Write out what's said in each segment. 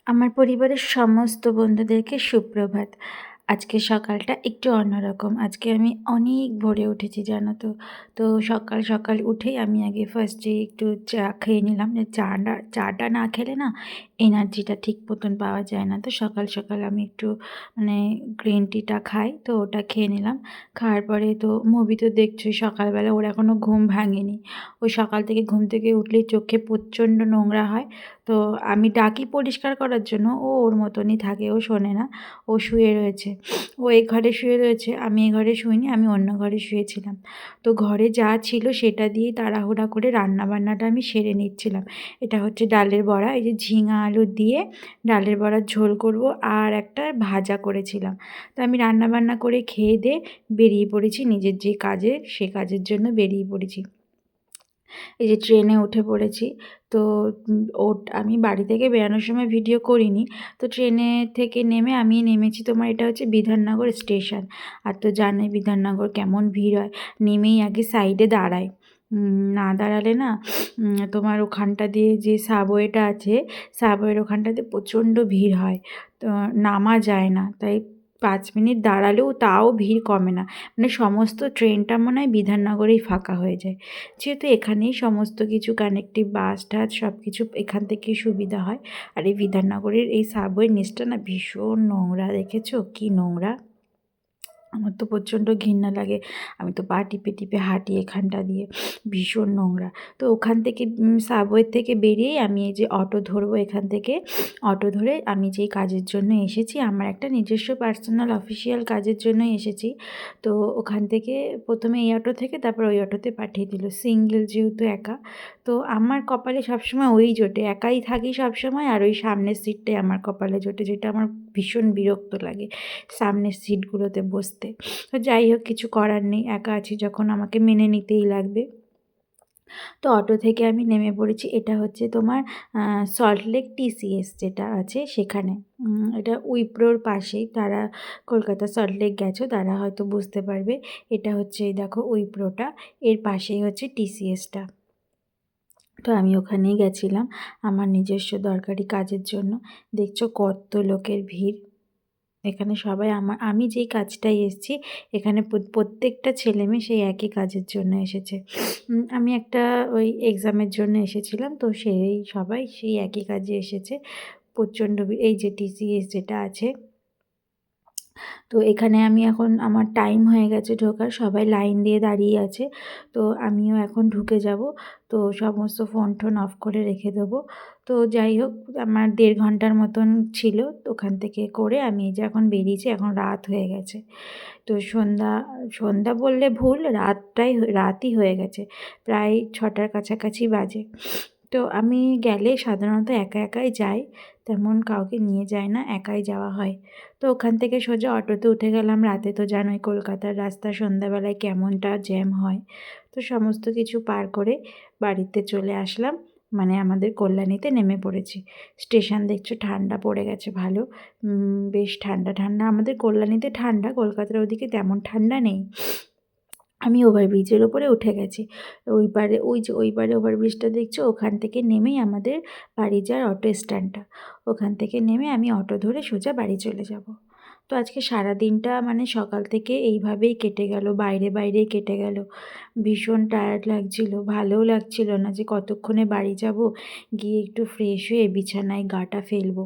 আমার পরিবারের সমস্ত বন্ধুদেরকে সুপ্রভাত। আজকের সকালটা একটু অন্যরকম। আজকে আমি অনেক ভোরে উঠেছি জানো তো। তো সকাল, সকাল উঠেই আমি আগে ফার্স্টে একটু চা খেয়ে নিলাম। চাটা না খেলে না এনার্জিটা ঠিক মতন পাওয়া যায় না। তো সকাল, সকাল আমি একটু মানে গ্রিন টিটা খাই। তো ওটা খেয়ে নিলাম। খাওয়ার পরে তো মুভি তো দেখছোই সকালবেলা ওর এখনও ঘুম ভাঙেনি। ওই সকাল থেকে ঘুম থেকে উঠলেই চোখে প্রচণ্ড নোংরা হয়। তো আমি ডাকি পরিষ্কার করার জন্য, ও ওর মতনই থাকে, ও শোনে না। ও শুয়ে রয়েছে। ও এই ঘরে শুয়ে রয়েছে, আমি এ ঘরে শুইনি, আমি অন্য ঘরে শুয়েছিলাম। তো ঘরে যা ছিল সেটা দিয়েই তাড়াহুড়া করে রান্নাবান্নাটা আমি সেরে নিচ্ছিলাম। এটা হচ্ছে ডালের বড়া, এই যে ঝিঙা আলু দিয়ে ডালের বড়ার ঝোল করব, আর একটা ভাজা করেছিলাম। তো আমি রান্নাবান্না করে খেয়ে দিয়ে বেরিয়ে পড়েছি নিজের যে কাজের, সে কাজের জন্য বেরিয়ে পড়েছি। এই যে ট্রেনে উঠে পড়েছি। তো আমি বাড়ি থেকে বেরানোর সময় ভিডিও করিনি। তো ট্রেনে থেকে নেমে আমি নেমেছি, তোমার এটা হচ্ছে বিধাননগর স্টেশন। আর তো জানোই বিধাননগর কেমন ভিড় হয়। নেমেই আগে সাইডে দাঁড়াই। না দাঁড়ালে না তোমার ওখানটা দিয়ে যে সাবওয়েটা আছে, সাবওয়ের ওখানটাতে প্রচণ্ড ভিড় হয়। তো নামা যায় না, তাই ৫ মিনিট দাঁড়ালেও তাও ভিড় কমে না। মানে সমস্ত ট্রেনটা মনে হয় বিধাননগরেই ফাঁকা হয়ে যায়। যেহেতু এখানেই সমস্ত কিছু কানেক্টিভ বাস টাস সব কিছু এখান থেকেই সুবিধা হয়। আর এই বিধাননগরের এই সাবওয়ে নিচটা না ভীষণ নোংরা, দেখেছো কী নোংরা? আমার তো প্রচণ্ড ঘৃণা লাগে। আমি তো পা টিপে টিপে হাঁটি এখানটা দিয়ে, ভীষণ নোংরা। তো ওখান থেকে সাবওয়ে থেকে বেরিয়েই আমি এই যে অটো ধরবো, এখান থেকে অটো ধরে আমি যেই কাজের জন্য এসেছি, আমার একটা নিজস্ব পার্সোনাল অফিসিয়াল কাজের জন্যই এসেছি। তো ওখান থেকে প্রথমে এই অটো থেকে তারপর ওই অটোতে পাঠিয়ে দিল, সিঙ্গেল যেহেতু একা। তো আমার কপালে সবসময় ওই জোটে, একাই থাকি সবসময়, আর ওই সামনের সিটটাই আমার কপালে জোটে, যেটা আমার ভীষণ বিরক্ত লাগে সামনের সিটগুলোতে বসতে। তো যাই হোক, কিছু করার নেই, একা আছি যখন আমাকে মেনে নিতেই লাগবে। তো অটো থেকে আমি নেমে পড়েছি। এটা হচ্ছে তোমার সল্টলেক টিসিএস যেটা আছে সেখানে। এটা উইপ্রোর পাশেই। তারা কলকাতা সল্টলেক গেছো তারা হয়তো বুঝতে পারবে। এটা হচ্ছে এই দেখো উইপ্রোটা, এর পাশেই হচ্ছে টিসিএসটা। তো আমি ওখানেই গেছিলাম আমার নিজস্ব দরকারি কাজের জন্য। দেখছো কত লোকের ভিড়। এখানে সবাই আমি যেই কাজটায় এসেছি, এখানে প্রত্যেকটা ছেলেমেয়ে সেই একই কাজের জন্য এসেছে। আমি একটা ওই এক্সামের জন্য এসেছিলাম, তো সবাই সেই একই কাজে এসেছে। প্রচণ্ড এই যে টিসিএস যেটা আছে, তো এখানে আমি এখন আমার টাইম হয়ে গেছে ঢোকার, সবাই লাইন দিয়ে দাঁড়িয়ে আছে। তো আমিও এখন ঢুকে যাব। তো সমস্ত ফোন টোন অফ করে রেখে দেবো। তো যাই হোক, আমার ১.৫ ঘন্টার মতন ছিল। তো ওখান থেকে করে আমি এই যে এখন বেরিয়েছি, এখন রাত হয়ে গেছে। তো সন্ধ্যা সন্ধ্যা বললে ভুল, রাতই হয়ে গেছে, প্রায় ৬টার কাছাকাছি বাজে। তো আমি গেলে সাধারণত একা একাই যাই, তেমন কাউকে নিয়ে যাই না, একাই যাওয়া হয়। তো ওখান থেকে সোজা অটোতে উঠে গেলাম। রাতে তো জানোই কলকাতার রাস্তা সন্ধ্যাবেলায় কেমনটা জ্যাম হয়। তো সমস্ত কিছু পার করে বাড়িতে চলে আসলাম, মানে আমাদের কল্যাণীতে নেমে পড়েছি। স্টেশন দেখছো ঠান্ডা পড়ে গেছে ভালো, বেশ ঠান্ডা ঠান্ডা। আমাদের কল্যাণীতে ঠান্ডা, কলকাতার ওদিকে তেমন ঠান্ডা নেই। আমি ওভারব্রিজের ওপরে উঠে গেছি। ওই পারে ওই যে ওই পারে ওভারব্রিজটা দেখছো, ওখান থেকে নেমেই আমাদের বাড়ি যাওয়ার অটো স্ট্যান্ডটা। ওখান থেকে নেমে আমি অটো ধরে সোজা বাড়ি চলে যাব। তো আজকে সারাদিনটা মানে সকাল থেকে এইভাবেই কেটে গেল, বাইরেই কেটে গেল। ভীষণ টায়ার্ড লাগছিল, ভালোও লাগছিল না যে কতক্ষণে বাড়ি যাব, গিয়ে একটু ফ্রেশ হয়ে বিছানায় গাটা ফেলবো।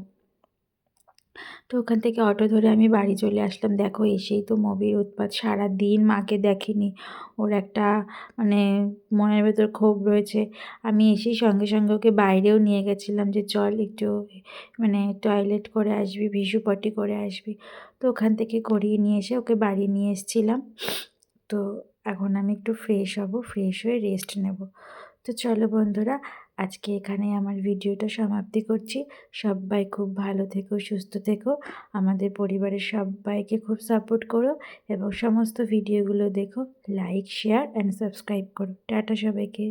তো ওখান থেকে অটো ধরে আমি বাড়ি চলে আসলাম। দেখো এসেই তো মবির উৎপাত, সারাদিন মাকে দেখেনি, ওর একটা মানে মনের ভেতর ক্ষোভ রয়েছে। আমি এসেই সঙ্গে সঙ্গে ওকে বাইরেও নিয়ে গেছিলাম যে চল একটু মানে টয়লেট করে আসবি, ভিশু করে আসবি। তো ওখান থেকে করিয়ে নিয়ে এসে ওকে বাড়ি নিয়ে এসেছিলাম। তো এখন আমি একটু ফ্রেশ হব, ফ্রেশ হয়ে রেস্ট নেব। তো চলো বন্ধুরা, আজকে এখানেই আমার ভিডিওটা সমাপ্তি করছি। সবাই খুব ভালো থেকো, সুস্থ থেকো, আমাদের পরিবারের সবাইকে খুব সাপোর্ট করো এবং সমস্ত ভিডিওগুলো দেখো, লাইক শেয়ার অ্যান্ড সাবস্ক্রাইব করো। টাটা সবাইকে।